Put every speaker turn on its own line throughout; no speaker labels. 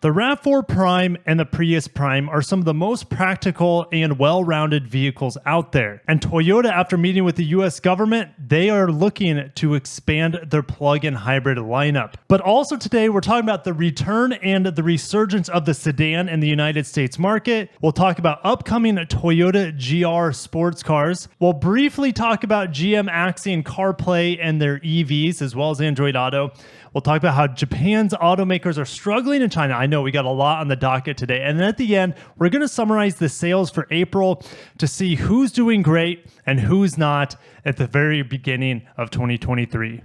The RAV4 Prime and the Prius Prime are some of the most practical and well-rounded vehicles out there. And Toyota, after meeting with the US government, they are looking to expand their plug-in hybrid lineup. But also today, we're talking about the return and the resurgence of the sedan in the United States market. We'll talk about upcoming Toyota GR sports cars. We'll briefly talk about GM axing CarPlay and their EVs, as well as Android Auto. We'll talk about how Japan's automakers are struggling in China. I know we got a lot on the docket today. And then at the end, we're going to summarize the sales for April to see who's doing great and who's not at the very beginning of 2023.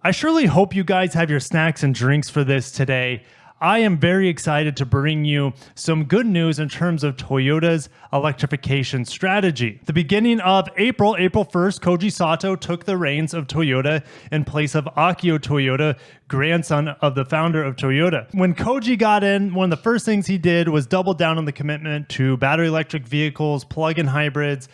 I surely hope you guys have your snacks and drinks for this today. I am very excited to bring you some good news in terms of Toyota's electrification strategy. The beginning of April 1st, Koji Sato took the reins of Toyota in place of Akio Toyoda, grandson of the founder of Toyota. When Koji got in, one of the first things he did was double down on the commitment to battery electric vehicles, plug-in hybrids,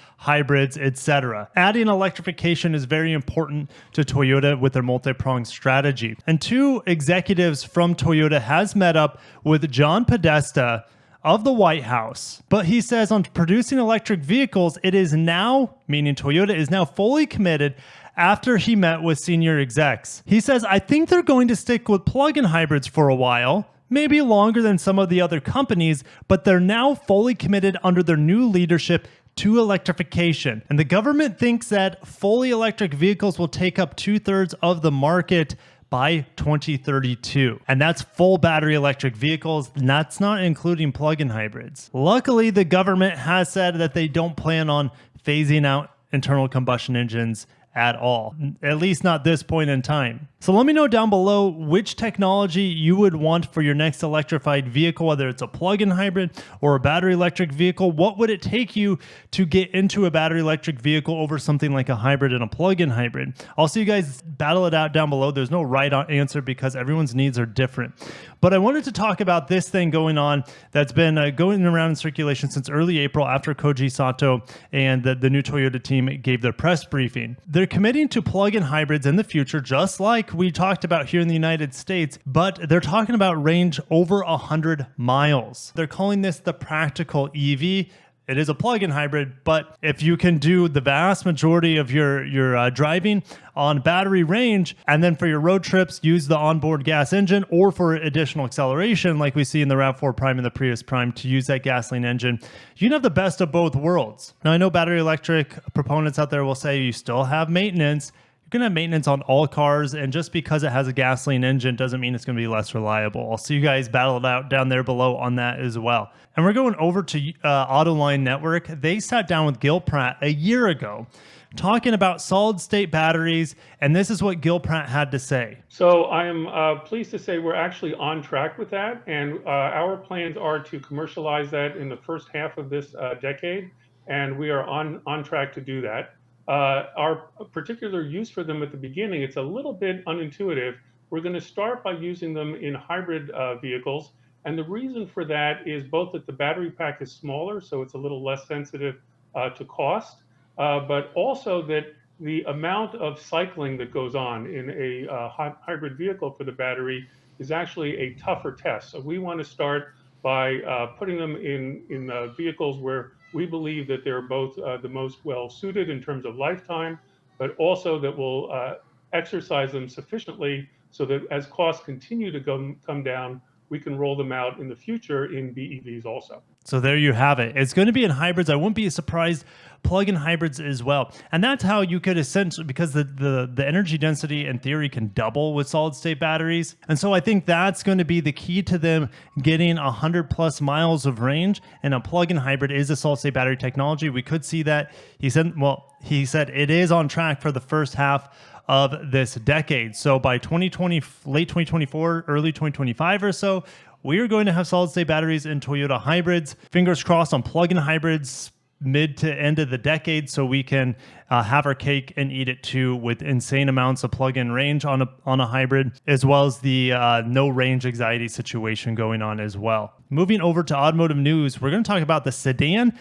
etc. Adding electrification is very important to Toyota with their multi-pronged strategy. And two executives from Toyota has met up with John Podesta of the White House. But he says on producing electric vehicles, it is now, meaning Toyota is now fully committed after he met with senior execs. He says, I think they're going to stick with plug-in hybrids for a while, maybe longer than some of the other companies, but they're now fully committed under their new leadership to electrification. And the government thinks that fully electric vehicles will take up 2/3 of the market by 2032. And that's full battery electric vehicles. And that's not including plug-in hybrids. Luckily, the government has said that they don't plan on phasing out internal combustion engines at all, at least not this point in time. So let me know down below which technology you would want for your next electrified vehicle, whether it's a plug-in hybrid or a battery electric vehicle. What would it take you to get into a battery electric vehicle over something like a hybrid and a plug-in hybrid? I'll see you guys battle it out down below. There's no right answer because everyone's needs are different. But I wanted to talk about this thing going on that's been going around in circulation since early April after Koji Sato and the new Toyota team gave their press briefing. They're committing to plug-in hybrids in the future, just like we talked about here in the United States, but they're talking about range over 100 miles. They're calling this the practical EV. It is a plug-in hybrid, but if you can do the vast majority of your driving on battery range, and then for your road trips, use the onboard gas engine, or for additional acceleration, like we see in the RAV4 Prime and the Prius Prime, to use that gasoline engine, you can have the best of both worlds. Now, I know battery electric proponents out there will say you still have maintenance. You're going to have maintenance on all cars, and just because it has a gasoline engine doesn't mean it's going to be less reliable. I'll see you guys battle it out down there below on that as well. And we're going over to Autoline Network. They sat down with Gil Pratt a year ago talking about solid-state batteries, and this is what Gil Pratt had to say.
So I am pleased to say we're actually on track with that, and our plans are to commercialize that in the first half of this decade, and we are on track to do that. Our particular use for them at the beginning, it's a little bit unintuitive. We're going to start by using them in hybrid vehicles. And the reason for that is both that the battery pack is smaller, so it's a little less sensitive to cost, but also that the amount of cycling that goes on in a hybrid vehicle for the battery is actually a tougher test. So we want to start by putting them in vehicles where we believe that they're both the most well-suited in terms of lifetime, but also that will exercise them sufficiently so that as costs continue to come down, we can roll them out in the future in BEVs also.
So there you have it. It's going to be in hybrids. I wouldn't be surprised plug-in hybrids as well. And that's how you could essentially, because the energy density in theory can double with solid-state batteries. And so I think that's going to be the key to them getting 100+ miles of range. And a plug-in hybrid is a solid-state battery technology. We could see that. He said it is on track for the first half of this decade. So by 2020, late 2024, early 2025 or so, we are going to have solid-state batteries in Toyota hybrids. Fingers crossed on plug-in hybrids mid to end of the decade, so we can have our cake and eat it too, with insane amounts of plug-in range on a hybrid, as well as the no range anxiety situation going on as well. Moving over to automotive news, we're going to talk about the sedan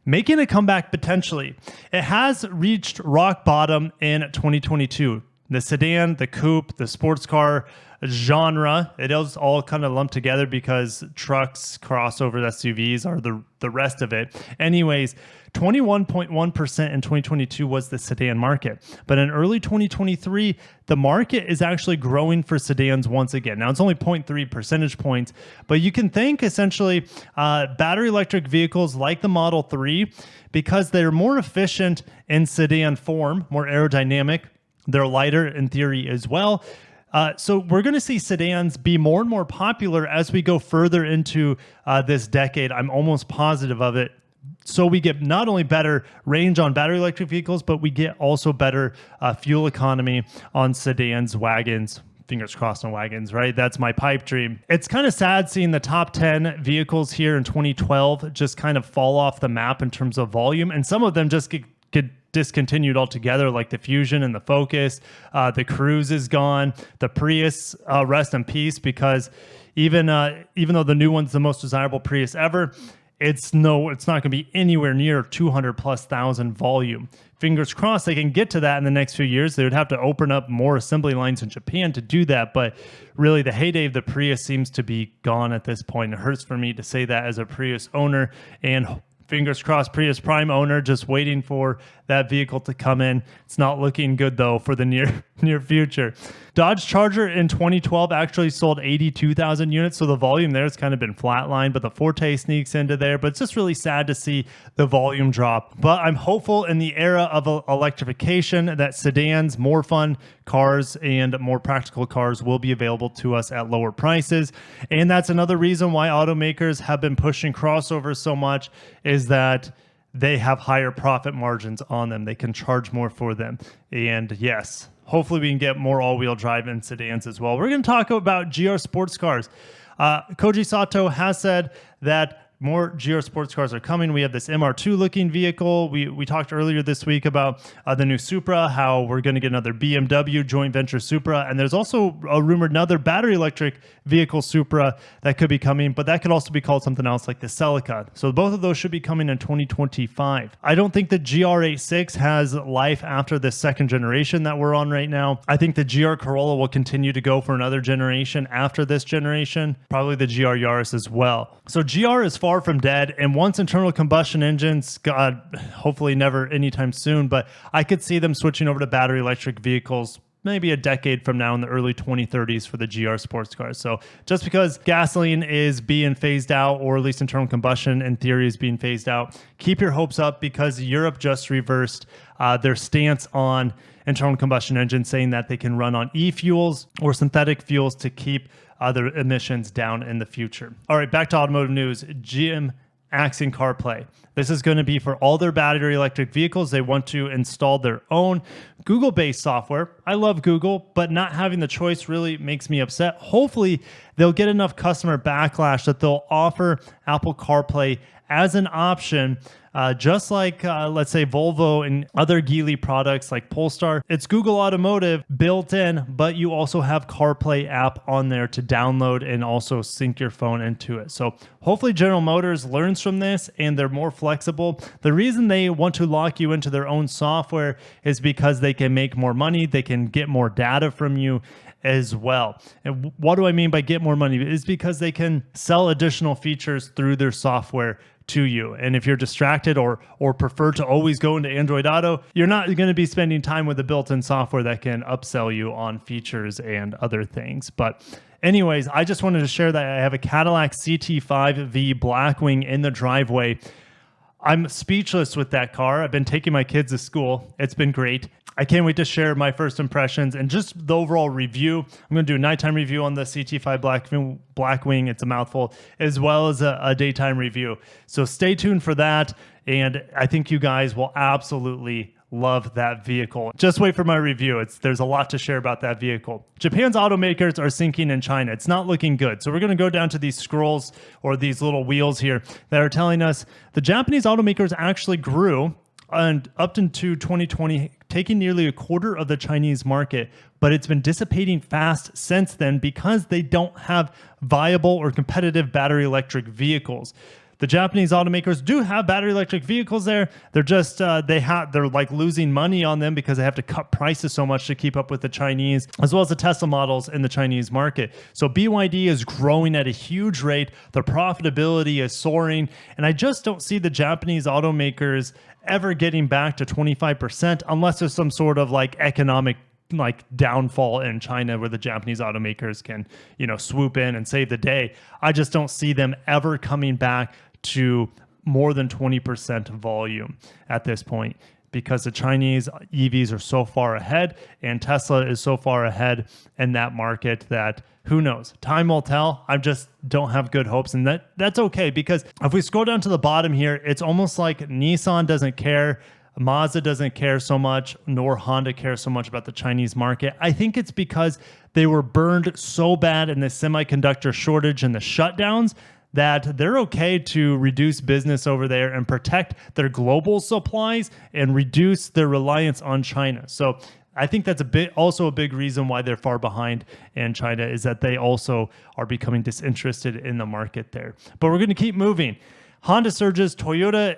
making a comeback potentially. It has reached rock bottom in 2022. the sedan, the coupe, the sports car genre. It is all kind of lumped together because trucks, crossovers, SUVs are the rest of it. Anyways, 21.1% in 2022 was the sedan market. But in early 2023, the market is actually growing for sedans once again. Now, it's only 0.3 percentage points, but you can think essentially battery electric vehicles like the Model 3, because they're more efficient in sedan form, more aerodynamic, they're lighter in theory as well. So we're going to see sedans be more and more popular as we go further into this decade. I'm almost positive of it. So we get not only better range on battery electric vehicles, but we get also better fuel economy on sedans, wagons. Fingers crossed on wagons, right? That's my pipe dream. It's kind of sad seeing the top 10 vehicles here in 2012 just kind of fall off the map in terms of volume. And some of them just get discontinued altogether, like the Fusion and the Focus. The Cruise is gone. The Prius, rest in peace, because even though the new one's the most desirable Prius ever, it's not going to be anywhere near 200,000+ volume. Fingers crossed they can get to that in the next few years. They would have to open up more assembly lines in Japan to do that. But really, the heyday of the Prius seems to be gone at this point. It hurts for me to say that as a Prius owner, and fingers crossed Prius Prime owner, just waiting for that vehicle to come in. It's not looking good though for the near future. Dodge Charger in 2012 actually sold 82,000 units, so the volume there has kind of been flatlined, but the Forte sneaks into there. But it's just really sad to see the volume drop. But I'm hopeful in the era of electrification that sedans, more fun cars, and more practical cars will be available to us at lower prices. And that's another reason why automakers have been pushing crossovers so much, is that they have higher profit margins on them. They can charge more for them. And yes, hopefully we can get more all-wheel drive in sedans as well. We're going to talk about GR sports cars. Koji Sato has said that more GR sports cars are coming. We have this MR2 looking vehicle. We talked earlier this week about the new Supra, how we're going to get another BMW joint venture Supra. And there's also a rumored another battery electric vehicle Supra that could be coming, but that could also be called something else like the Celica. So both of those should be coming in 2025. I don't think the GR86 has life after the second generation that we're on right now. I think the GR Corolla will continue to go for another generation after this generation, probably the GR Yaris as well. So GR is far from dead, and once internal combustion engines, God, hopefully never anytime soon, but I could see them switching over to battery electric vehicles maybe a decade from now in the early 2030s for the GR sports cars. So just because gasoline is being phased out, or at least internal combustion in theory is being phased out, keep your hopes up, because Europe just reversed their stance on internal combustion engines, saying that they can run on e-fuels or synthetic fuels to keep other emissions down in the future. All right, back to automotive news. GM axing CarPlay. This is going to be for all their battery electric vehicles. They want to install their own Google-based software. I love Google, but not having the choice really makes me upset. Hopefully, they'll get enough customer backlash that they'll offer Apple CarPlay as an option, just like, let's say, Volvo and other Geely products like Polestar. It's Google Automotive built in, but you also have CarPlay app on there to download and also sync your phone into it. So hopefully General Motors learns from this and they're more flexible. The reason they want to lock you into their own software is because they can make more money. They can get more data from you as well. And what do I mean by get more money? Is because they can sell additional features through their software to you. And if you're distracted or prefer to always go into Android Auto, you're not going to be spending time with the built-in software that can upsell you on features and other things. But anyways, I just wanted to share that I have a Cadillac CT5V Blackwing in the driveway. I'm speechless with that car. I've been taking my kids to school. It's been great. I can't wait to share my first impressions and just the overall review. I'm going to do a nighttime review on the CT5 Blackwing. It's a mouthful, as well as a daytime review. So stay tuned for that. And I think you guys will absolutely love that vehicle. Just wait for my review. There's a lot to share about that vehicle. Japan's automakers are sinking in China. It's not looking good. So we're going to go down to these scrolls, or these little wheels here, that are telling us the Japanese automakers actually grew and up into 2020, taking nearly a quarter of the Chinese market, but it's been dissipating fast since then because they don't have viable or competitive battery electric vehicles. The Japanese automakers do have battery electric vehicles there. They're just they're like losing money on them because they have to cut prices so much to keep up with the Chinese, as well as the Tesla models in the Chinese market. So BYD is growing at a huge rate. Their profitability is soaring, and I just don't see the Japanese automakers ever getting back to 25% unless there's some sort of like economic like downfall in China where the Japanese automakers can, swoop in and save the day. I just don't see them ever coming back to more than 20% volume at this point, because the Chinese EVs are so far ahead and Tesla is so far ahead in that market that who knows? Time will tell. I just don't have good hopes, and that's okay, because if we scroll down to the bottom here, it's almost like Nissan doesn't care, Mazda doesn't care so much, nor Honda cares so much about the Chinese market. I think it's because they were burned so bad in the semiconductor shortage and the shutdowns that they're okay to reduce business over there and protect their global supplies and reduce their reliance on China. So I think that's also a big reason why they're far behind in China, is that they also are becoming disinterested in the market there. But we're going to keep moving. Honda surges, Toyota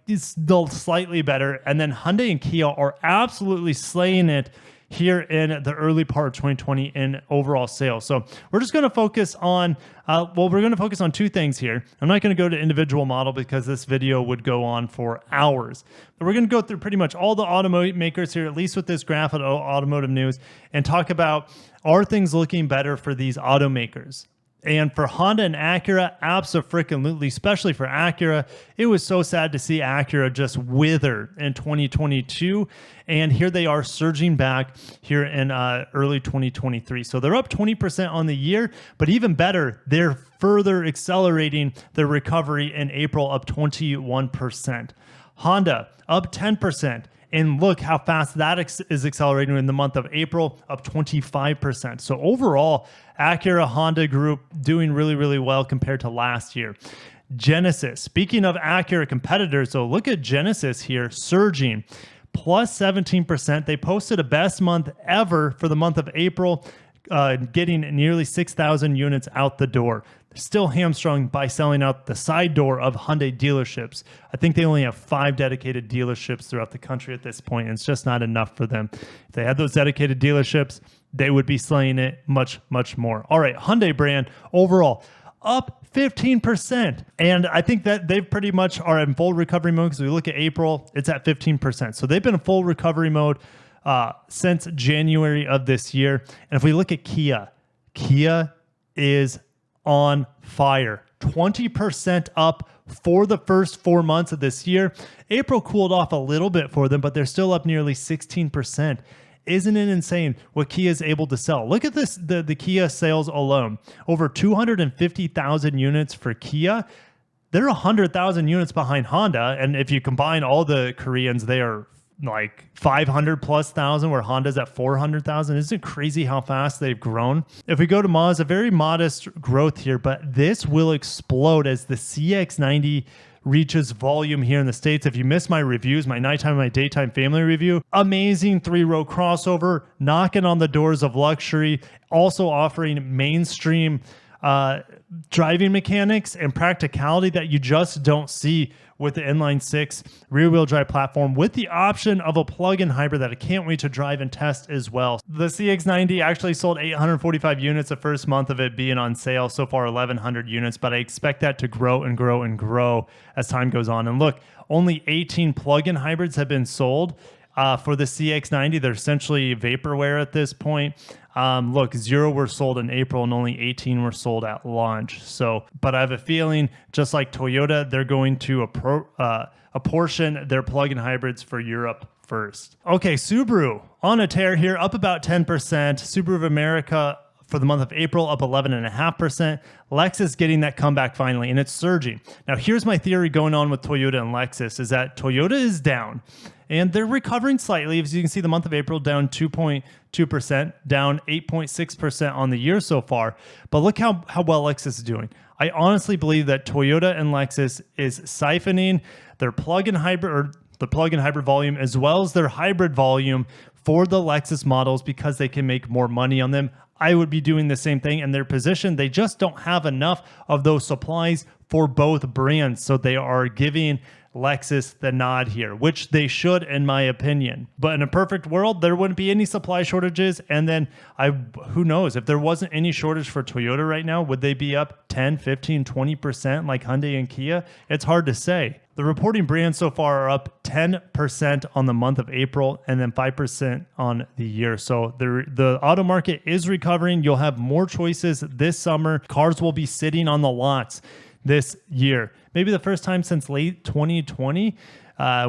is still slightly better, and then Hyundai and Kia are absolutely slaying it here in the early part of 2020 in overall sales. So we're just going to focus on, we're going to focus on two things here. I'm not going to go to individual model because this video would go on for hours. But we're going to go through pretty much all the automakers here, at least with this graph of automotive news, and talk about, are things looking better for these automakers? And for Honda and Acura, abso-freaking-lutely, especially for Acura, it was so sad to see Acura just wither in 2022. And here they are surging back here in early 2023. So they're up 20% on the year, but even better, they're further accelerating their recovery in April, up 21%. Honda up 10%. And look how fast that is accelerating in the month of April, up 25%. So overall, Acura Honda Group doing really, really well compared to last year. Genesis, speaking of Acura competitors, so look at Genesis here, surging, plus 17%. They posted a best month ever for the month of April, getting nearly 6,000 units out the door. Still hamstrung by selling out the side door of Hyundai dealerships. I think they only have 5 dedicated dealerships throughout the country at this point, and it's just not enough for them. If they had those dedicated dealerships, they would be slaying it much, much more. All right, Hyundai brand overall up 15%. And I think that they pretty much are in full recovery mode, because we look at April, it's at 15%. So they've been in full recovery mode since January of this year. And if we look at Kia, Kia is on fire, 20% up for the first 4 months of this year. April cooled off a little bit for them, but they're still up nearly 16%. Isn't it insane what Kia is able to sell? Look at this, the Kia sales alone. Over 250,000 units for Kia. They're 100,000 units behind Honda. And if you combine all the Koreans, they are like 500 plus thousand, where Honda's at 400,000. Isn't it crazy how fast they've grown? If we go to Mazda, very modest growth here, but this will explode as the CX-90 reaches volume here in the States. If you missed my reviews, my nighttime and my daytime family review, amazing 3-row crossover, knocking on the doors of luxury, also offering mainstream driving mechanics and practicality that you just don't see with the inline 6 rear-wheel drive platform, with the option of a plug-in hybrid that I can't wait to drive and test as well. The CX-90 actually sold 845 units the first month of it being on sale. So far, 1,100 units, but I expect that to grow and grow and grow as time goes on. And look, only 18 plug-in hybrids have been sold for the CX-90. They're essentially vaporware at this point. Look, 0 were sold in April and only 18 were sold at launch. So, but I have a feeling, just like Toyota, they're going to apportion their plug-in hybrids for Europe first. Okay, Subaru on a tear here, up about 10%. Subaru of America for the month of April, up 11.5%. Lexus getting that comeback finally, and it's surging. Now, here's my theory going on with Toyota and Lexus, is that Toyota is down, and they're recovering slightly. As you can see, the month of April down 2.2%, down 8.6% on the year so far. But look how well Lexus is doing. I honestly believe that Toyota and Lexus is siphoning their plug-in hybrid, or the plug-in hybrid volume, as well as their hybrid volume for the Lexus models, because they can make more money on them. I would be doing the same thing in their position. They just don't have enough of those supplies for both brands. So they are giving Lexus the nod here, which they should, in my opinion. But in a perfect world, there wouldn't be any supply shortages. And then who knows, if there wasn't any shortage for Toyota right now, would they be up 10, 15, 20% like Hyundai and Kia? It's hard to say. The reporting brands so far are up 10% on the month of April and then 5% on the year. So the auto market is recovering. You'll have more choices this summer. Cars will be sitting on the lots this year. Maybe the first time since late 2020,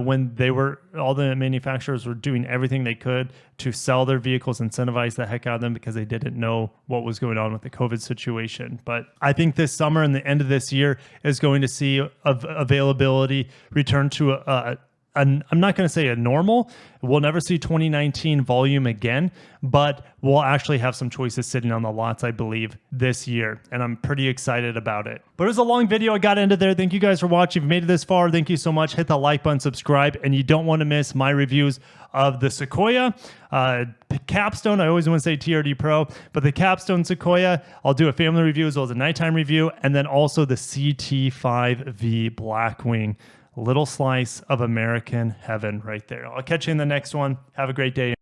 when all the manufacturers were doing everything they could to sell their vehicles, incentivize the heck out of them because they didn't know what was going on with the COVID situation. But I think this summer and the end of this year is going to see availability return to I'm not going to say a normal. We'll never see 2019 volume again, but we'll actually have some choices sitting on the lots, I believe, this year. And I'm pretty excited about it. But it was a long video. I got into there. Thank you guys for watching. If you made it this far, thank you so much. Hit the like button, subscribe, and you don't want to miss my reviews of the Sequoia Capstone. I always want to say TRD Pro, but the Capstone Sequoia, I'll do a family review as well as a nighttime review, and then also the CT5V Blackwing. Little slice of American heaven right there. I'll catch you in the next one. Have a great day.